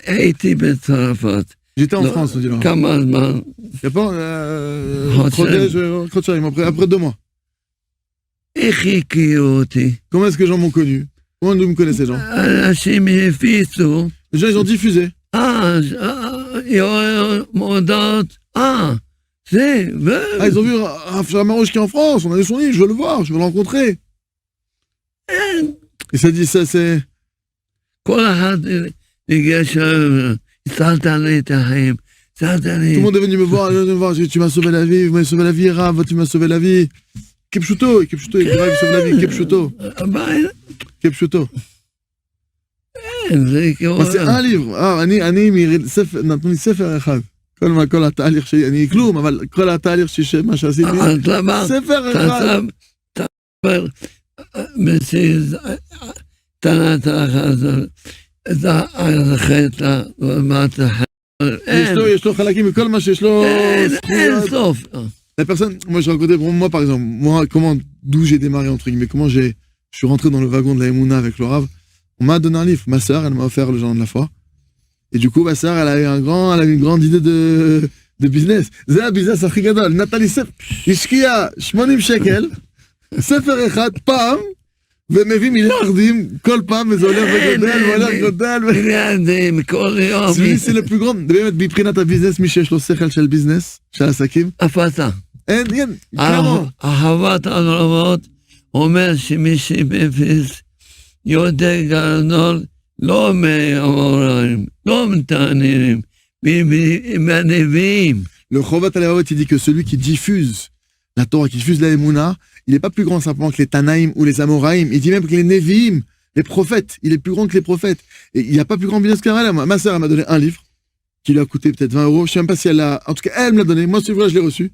הייתי בצרפת. J'étais en France, on dit là. כמה זמן? Il n'y a pas après 2 mois. איך הכירו אותי? Comment est-ce que les gens m'ont connu? Comment ils me connaissent ces gens? אנשים הפיצו. Les gens, ils ont diffusé. מודעות. Ils ont vu Raphaël Marouche qui est en France, on a eu son livre, je veux le voir, je veux le rencontrer. Et ça dit, ça c'est... כל אחד ניגש, הצלת לי את החיים, הצלת לי... Tout le monde est venu me voir, tu m'as sauvé la vie, vous m'avez sauvé la vie, Rav, tu m'as sauvé la vie. Kepchuto, il sauve la vie, Kepchuto. Kepchuto. C'est un livre. אני נתנו לי ספר אחד. כל התהליך שלי, אני כלום, אבל כל התהליך מה שעשיתי, ספר אחד. יש לו חלקים מכל מה שיש לו... אין סוף. La personne, moi je racontais pour moi par exemple, d'où j'ai démarré entre guillemets, je suis rentré dans le wagon de la Emouna avec le Rav. On m'a donné un livre, ma sœur, elle m'a offert le Jardin de la foi. Et du coup, ma sœur, elle a eu une grande idée de business. C'est un business הכי גדול. נתן ספר, השקיע 80 שקל, ספר אחד פעם, ומביא מיליארדים כל פעם, וזה הולך וגודל, מיליארדים, כל יום. c'est le plus grand, באמת, מבחינת הביזנס, מי שיש לו שכל של ביזנס, של עסקים. הפצה. אין, כלומר. אהבת העולמות אומר שמי שבפס יותר גדול, לא מהאמוראים, לא מתעניינים, מהנביאים. Le Chovat Alevavot, il dit que celui qui diffuse la Torah, qui diffuse la Emouna, il n'est pas plus grand simplement que les Tanaïm ou les Amoraïm. Il dit même que les Nevi'im, les prophètes, il est plus grand que les prophètes. Et il n'y a pas plus grand business qu'elle. Ma sœur, elle m'a donné un livre qui lui a coûté peut-être 20 €. Je ne sais même pas si elle l'a... En tout cas, elle me l'a donné. Moi, ce livre-là, je l'ai reçu.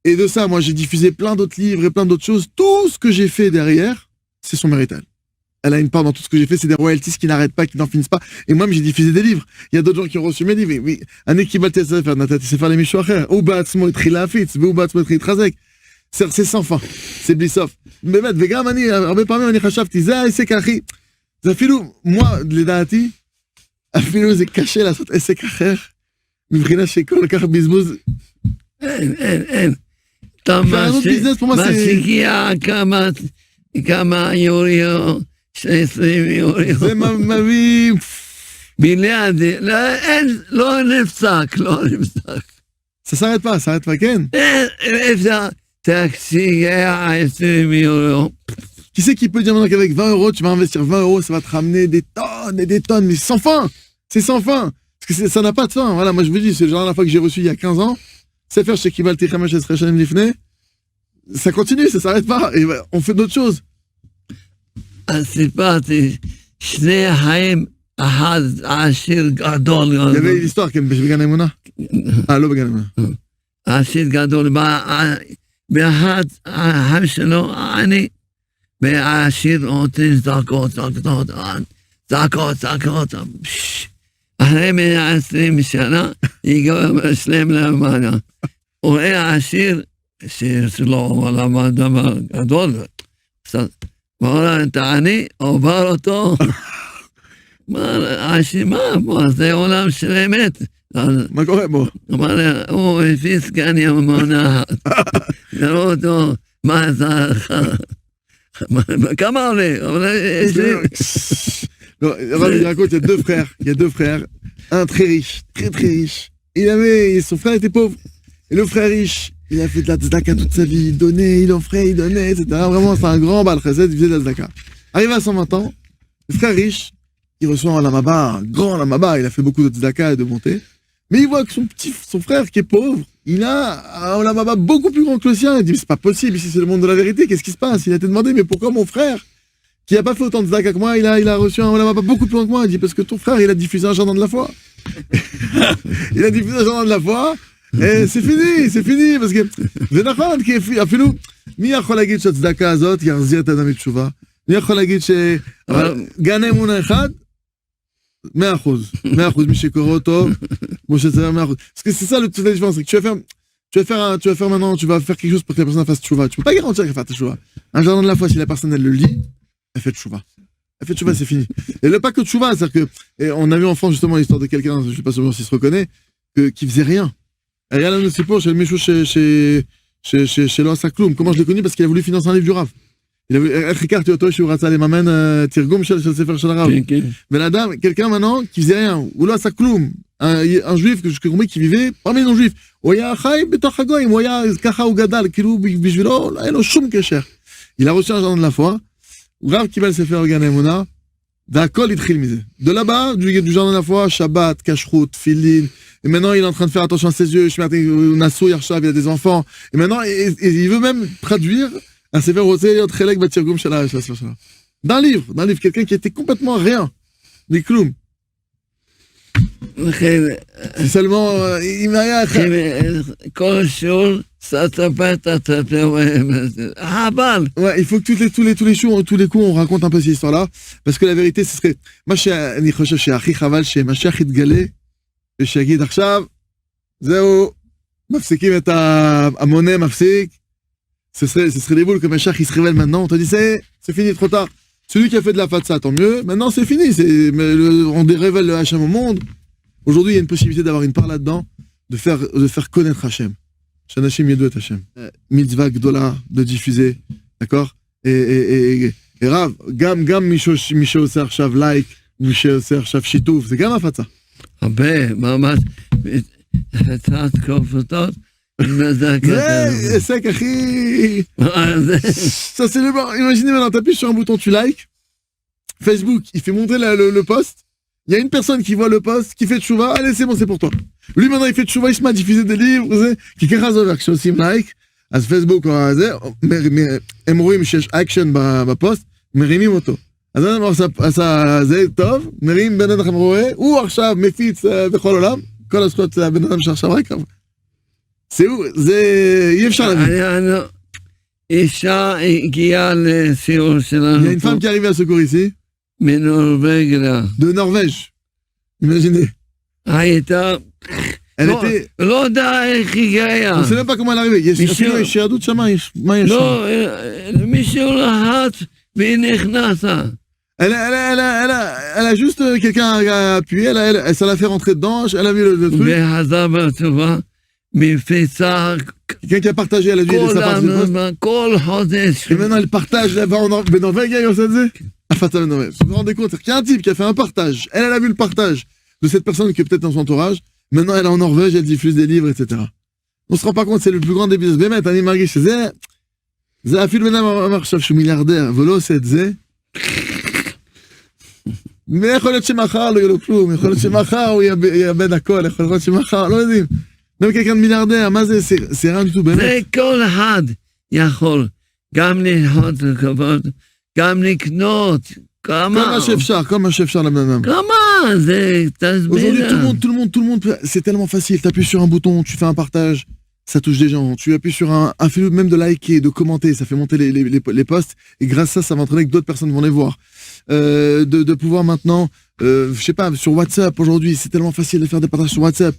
Et de ça, moi, j'ai diffusé plein d'autres livres et plein d'autres choses. Tout ce que j'ai fait derrière, c'est son mérite. Elle a une part dans tout ce que j'ai fait, c'est des royalties qui n'arrêtent pas, qui n'en finissent pas. Et moi, j'ai diffusé des livres. Il y a d'autres gens qui ont reçu mes livres. Oui, un équivalent de ça, c'est faire les michoachers. Ou batsmo et trilafitz, ou batsmo et tritrazek. C'est sans fin. C'est blissof. Mais באמת, וגם אני, הרבה פעמים אני חשבתי, זה העסק הכי... זה אפילו, moi, לדעתי, אפילו זה קשה לעשות עסק אחר, מבחינה שכל כך בזבוז. אין. אתה משיגיע כמה יוריו, 20 יוריו. זה מביא... ביליאדי, לא נפסק. Ça s'arrête pas, כן. אפשר... Taxi, 20 €. Qui c'est qui peut dire maintenant qu'avec 20 €, tu vas investir 20 €, ça va te ramener des tonnes et des tonnes, mais sans fin. C'est sans fin. Parce que ça n'a pas de fin. Voilà, moi je vous dis, c'est le genre la fois que j'ai reçu il y a 15 ans. C'est faire chez Kival Tichamesh et Srechanim Lifnei. Ça continue, ça s'arrête pas. Et on fait d'autres choses. C'est pas, Shnei Haim, Ahad, Ashir, Gadol. Il y avait l'histoire qui est Began Emouna. Ah, l'eau Began Emouna. עשיר גדול, באחד החם שלו, אני, והעשיר נותן זעקות, אחרי 120 שנה, הגיעו שלם למעלה. הוא רואה העשיר, שלו למד דבר גדול, ואומר, תעני, עובר אותו, העשיר, מה, זה עולם של אמת. מה קורה בו? הוא הפיס כאן ימונה, יראו אותו, מה זה, כמה עולה? Non, il raconte, il y a deux frères, un très riche, très riche. Son frère était pauvre. Et le frère riche, il a fait de la tzedaka toute sa vie, il donnait, il offrait, il donnait, etc. Vraiment, c'est un grand bal chesed, il faisait de la tzedaka. Arrivé à 120 ans, le frère riche, il reçoit un lamaba, un grand lamaba, il a fait beaucoup de tzedaka et de bonté. Mais il voit que son frère qui est pauvre, il a un lamaba beaucoup plus grand que le sien. Il dit, mais c'est pas possible, ici c'est le monde de la vérité, qu'est-ce qui se passe? Il a été demandé, mais pourquoi mon frère, qui n'a pas fait autant de tzedaka que moi, il a reçu un lamaba beaucoup plus grand que moi? Il dit, parce que ton frère, il a diffusé un jardin de la foi. Il a diffusé un jardin de la foi, et c'est fini, parce que, זה נכון, כי אפילו, מי יכול להגיד שהצדקה הזאת יחזיר את האדם בתשובה? מי יכול להגיד שגן אמונה אחד? 100%, מי שקורא אותו, כמו שצריך 100%. Parce que c'est ça toute la différence, c'est que tu vas faire maintenant, tu vas faire quelque chose pour que la personne fasse tchouva. Tu peux pas garantir qu'elle fasse tchouva. Un jardin de la foi, si la personne elle le lit, elle fait tchouva. C'est fini. Et le pas que tchouva, c'est-à-dire que, on a vu en France justement l'histoire de quelqu'un, je sais pas s'il se reconnaît, qui faisait rien. Et là, nous, c'est pour chez le Michou, chez Loasa Kloum. Comment je l'ai connu? Parce qu'il a voulu financer un livre du Rav. Il a voulu, Ricard, tu as raté les mamans, Tirgoum, chez le Sefer Shel Rav. Mais la dame, quelqu'un maintenant, qui faisait rien. Ou Loasa Kloum. Un juif, que je compris, qui vivait parmi les non-juifs. Oya Chai, Betoch Hagoyim, Oya Kacha ou Gadal, Kilou, Bishvilo, là, il a choum Kesher. Il a reçu un jardin de la foi. Rav qui va le Sefer Gan Emuna. D'accord, il tchil misé. De là-bas, du jardin de la foi, Shabbat, Kashrut, Filin. Et maintenant, il est en train de faire attention à ses yeux. Nassou, Yarshav, il a des enfants. Et maintenant, il veut même traduire un Sefer Rosé, Chelek, Batirgoum, Shala. D'un livre, quelqu'un qui était complètement rien. Ni Kloum. C'est seulement, il m'a rien. Ouais, il faut que tous les coups, on raconte un peu cette histoire-là. Parce que la vérité, ce serait, moi, אני חושב שהכי חבל שמשיח יתגלה, ושיגיד עכשיו, זהו, מפסיקים את המונה, מפסיק. Ce serait des boules que Mashiach il se révèle maintenant. On te dit, c'est fini, trop tard. Celui qui a fait de la fatsa, tant mieux. Maintenant, c'est fini. On révèle le Hachem au monde. Aujourd'hui, il y a une possibilité d'avoir une part là-dedans, de faire connaître Hachem. Shanashim Yedu et Hachem. Mitzvah Gdola, de diffuser. D'accord? Et Rav, Gam Misho Ser Shav like, Misho Ser Shav Shitouf. C'est Gam Afatsa. הרבה, ממש, הצעת כופתות, c'est sec, אחי. Ça, c'est le bar. Imaginez maintenant, t'appuies sur un bouton, tu like. Facebook, il fait montrer le post. Il y a une personne qui voit le post, qui fait tchouva. Allez, c'est bon, c'est pour toi. Lui, maintenant, il fait tchouva, il se met à diffuser des livres. Qui ככה כשעושים like, אז פייסבוק, הם רואים שיש אקשן בפוסט, מרימים אותו. אז אני אומר, זה טוב, מרים בן אדם רואה, הוא עכשיו מפיץ בכל עולם, כל הזכויות זה הבן אדם שעכשיו רק אבל. זה אי אפשר להבין. אישה הגיעה לסיור שלנו. Il y a une femme qui est arrivée à secours ici. מנורווגיה. De Norvège. Imaginez. הייתה... Elle était... לא יודע איך הגיעה. On ne sait même pas comment elle est arrivée. יש יהדות שמה, מה יש שם? לא, מישהו לחץ והיא נכנסה. Elle a juste quelqu'un a appuyé, elle ça l'a fait rentrer dedans, elle a vu le truc. Quelqu'un qui a partagé, elle a vu sa partie de poste. Et maintenant elle partage là-bas en Norvège, on s'est dit. Vous vous rendez compte, qu'il y a un type qui a fait un partage. Elle a vu le partage de cette personne qui est peut-être dans son entourage. Maintenant elle est en Norvège, elle diffuse des livres, etc. On se rend pas compte, c'est le plus grand des business. באמת, אני מרגיש שזה, זה אפילו בן אדם אמר עכשיו שהוא מיליארדר, ולא עושה את זה. יכול להיות שמחר לא יהיה לו כלום, יכול להיות שמחר הוא יאבד הכל, יכול להיות שמחר, לא יודעים. גם quelqu'un de מיליארדר, מה זה, c'est rien du tout, באמת. זה כל אחד יכול, גם ללחוץ לכבוד, גם לקנות, כמה. כל מה שאפשר לבן אדם. כמה, זה תסביר. Aujourd'hui, tout le monde, c'est tellement facile, t'appuies sur un bouton, tu fais un partage. ça touche des gens. Tu appuies sur un fil même de liker, de commenter, ça fait monter les posts, et grâce à ça, ça va entraîner que d'autres personnes vont les voir. De pouvoir maintenant, je sais pas, sur WhatsApp aujourd'hui, c'est tellement facile de faire des partages sur WhatsApp,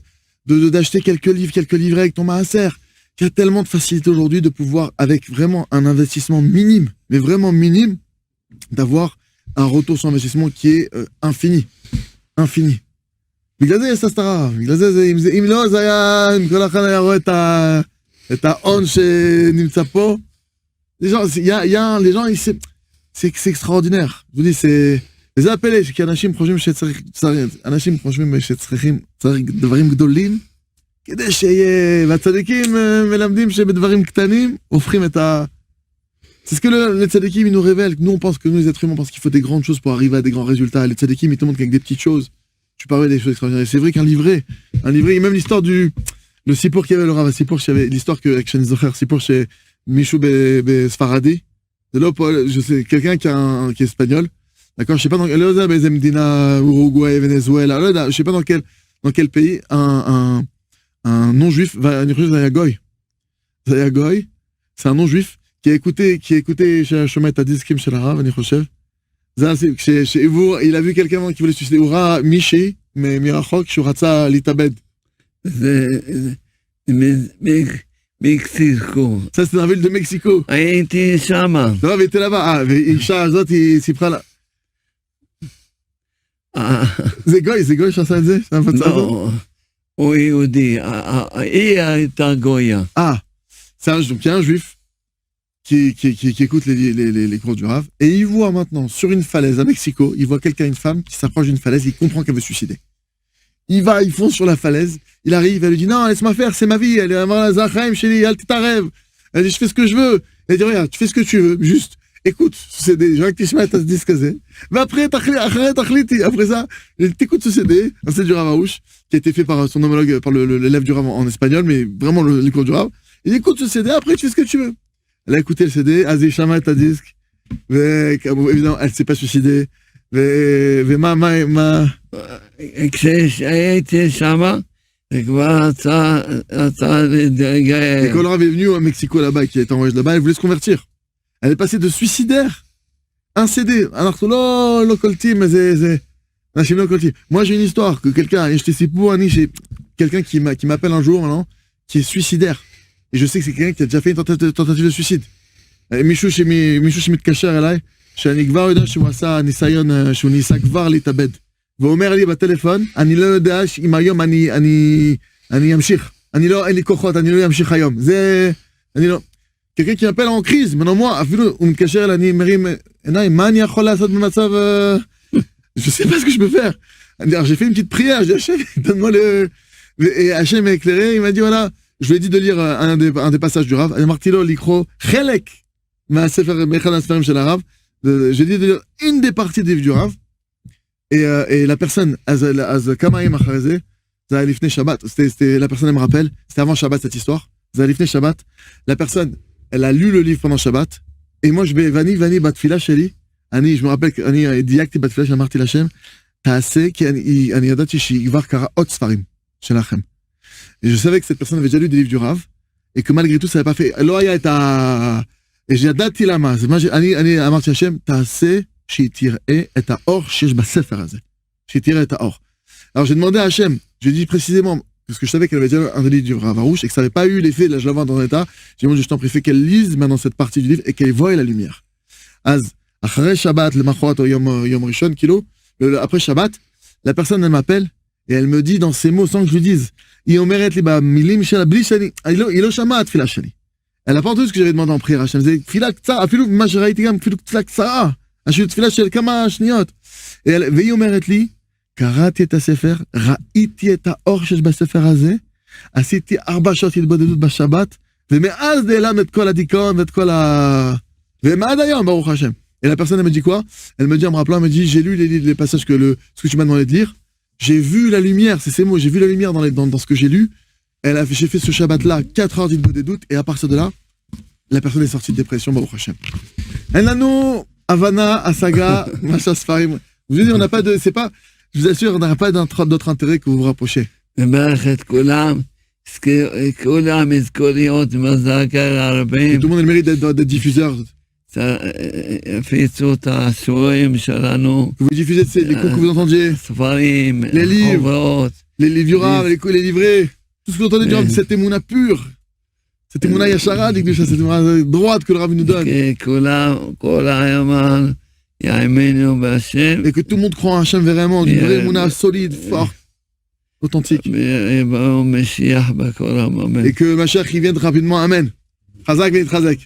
d'acheter quelques livres, quelques livrets avec ton maaser. Il y a tellement de facilité aujourd'hui de pouvoir, avec vraiment un investissement minime, mais vraiment minime, d'avoir un retour sur investissement qui est infini. Infini. בגלל זה יש הסתרה, בגלל זה, אם לא, זה היה, אם כל אחד היה רואה את ההון שנמצא פה. Les gens, les gens, c'est extraordinaire. Je vous dis, וזה הפלא, כי אנשים חושבים שצריכים דברים גדולים, כדי שיהיה, והצדיקים מלמדים שבדברים קטנים, הופכים את ה... C'est ce que les tzadikim, ils nous révèlent. Nous, on pense que nous, les êtres humains, on pense qu'il faut des grandes choses pour arriver à des grands résultats. Les tzadikim, ils te montrent qu'avec des petites choses, tu parles des choses extraordinaires. C'est vrai qu'un livret, même l'histoire le Sipour qui avait le Rav Sipour, l'histoire que, avec Shani Zocher, Sipour chez Michou Sfaradi, de là, je sais, quelqu'un qui est espagnol, d'accord, je sais pas dans quel, Uruguay, Venezuela, je sais pas dans quel pays, un non-juif, Zayagoy, c'est un non-juif, qui a écouté chez Shomet à Diskim chez la Rav, chez Ivour, il a vu quelqu'un qui voulait se suicider. Oura Michi, mais Mirachok, Shuratza Litabed. Mexico. Ça, c'est dans la ville de Mexico. הייתי שמה. לא, והייתי là-bas. והאישה הזאת, היא סיפרה לה. זה גוי שעשה את זה? לא, הוא יהודי. היא הייתה גויה. Donc il y a un juif qui écoute les cours du Rav, et il voit maintenant, sur une falaise à Mexico, il voit une femme qui s'approche d'une falaise, il comprend qu'elle veut se suicider. Il fonce sur la falaise, il arrive, elle lui dit, non, laisse-moi faire, c'est ma vie, elle est Zachaim, chérie, elle t'arrête. Elle dit, je fais ce que je veux. Elle dit, regarde, tu fais ce que tu veux, juste, écoute ce CD, je veux que tu te à ce disque, mais après ça, t'écoutes ce CD, un CD du Rav Arouche, qui a été fait par son homologue, par l'élève du Rav en espagnol, mais vraiment les cours du Rav. Il écoute ce CD, après tu fais ce que tu veux. Elle a écouté le CD, Azé Shama ta disque, évidemment, elle s'est pas suicidée. כשהייתי שמה, וכבר הצעה להתגייס. Et quand le Rav est venu à Mexico là-bas, qui a été envoyé là-bas, elle voulait se convertir. Elle est passée de suicidaire, un CD. Alors que lo kolti, mais c'est lo kolti. Moi j'ai une histoire que quelqu'un qui m'appelle un jour maintenant, qui est suicidaire. Et je sais que c'est quelqu'un qui a déjà fait une tentative de suicide. מישהו שמתקשר אליי, שאני כבר יודע שהוא עשה ניסיון, שהוא ניסה כבר להתאבד. והוא אומר לי בטלפון, אני לא יודע אם היום אני אמשיך. אין לי כוחות, אני לא אמשיך היום. אני לא... quelqu'un qui m'appelle en crise, maintenant moi, אפילו הוא מתקשר אליי, אני מרים עיניים, מה אני יכול לעשות במצב... Je sais pas ce que je peux faire. Alors j'ai fait une petite prière, j'ai dit, Hachem, donne-moi le... Et Hachem m'a éclairé, il m'a dit, voilà... Je lui ai dit de lire un des passages du Rav. J'ai dit de lire une des parties des livres du Rav. Et la personne, c'était la personne, elle me rappelle, c'était avant Shabbat cette histoire. La personne, elle a lu le livre pendant Shabbat. Et moi, je me rappelle que אני דייקתי בתפילה שאמרתי להשם, תעשה כי אני ידעתי שכבר קרא עוד ספרים שלכם. Et je savais que cette personne avait déjà lu des livres du Rav, et que malgré tout, ça n'avait pas fait. לא היה את ה... Et j'ai ידעתי למה. אני אמרתי להשם, תעשה שהיא תראה את האור שיש בספר הזה. שהיא תראה את האור. Alors j'ai demandé à Hachem, je lui ai dit précisément, parce que je savais qu'elle avait déjà un des livres du Rav Arouche, et que ça n'avait pas eu l'effet, là je la vois dans l'état, j'ai dit, je t'en prie, fais qu'elle lise maintenant cette partie du livre, et qu'elle voie la lumière. אז, אחרי שבת, למחרת או יום ראשון, כאילו, après Shabbat, la personne, elle m'appelle, et elle me dit dans ces mots, sans que je lui dise, היא אומרת לי במילים שלה, בלי שאני, היא לא שמעה התפילה שלי. Elle a pas entendu ce que j'avais demandé en prière, Hachem, זה תפילה קצרה, אפילו מה שראיתי גם, אפילו תפילה קצרה, תפילה של כמה שניות. והיא אומרת לי, קראתי את הספר, ראיתי את האור שיש בספר הזה, עשיתי 4 שעות התבודדות בשבת, ומאז נעלם את כל הדיכאון ואת כל ה... ומעד היום, ברוך השם. Et la personne, elle me dit quoi? Elle me dit, en me rappelant, elle me dit, j'ai lu les passages ce que tu m'as demandé de lire, j'ai vu la lumière, c'est ces mots, j'ai vu la lumière dans ce que j'ai lu. J'ai fait ce Shabbat-là, 4 heures d'Itbod des doutes, et à partir de là, la personne est sortie de dépression, Baruch Hashem. Enano, Havana, Asaga, Macha Sfarim. Je vous dis, on n'a pas de, c'est pas, je vous assure, on n'a pas d'autre intérêt que vous vous rapprocher. מברך את כולם, Que tout le monde a le mérite d'être diffuseur. Vous diffusez les cours que vous entendiez, les livres, les vieux raves, les livrets, tout ce que vous entendez dire, cette émouna pure, cette émouna yachara, cette émouna droite que le Rav nous donne. Et que tout le monde croit en Hachem vraiment, une vraie émouna solide, forte, authentique. Et que Mashiach vienne rapidement, amen. Chazak, Chazak.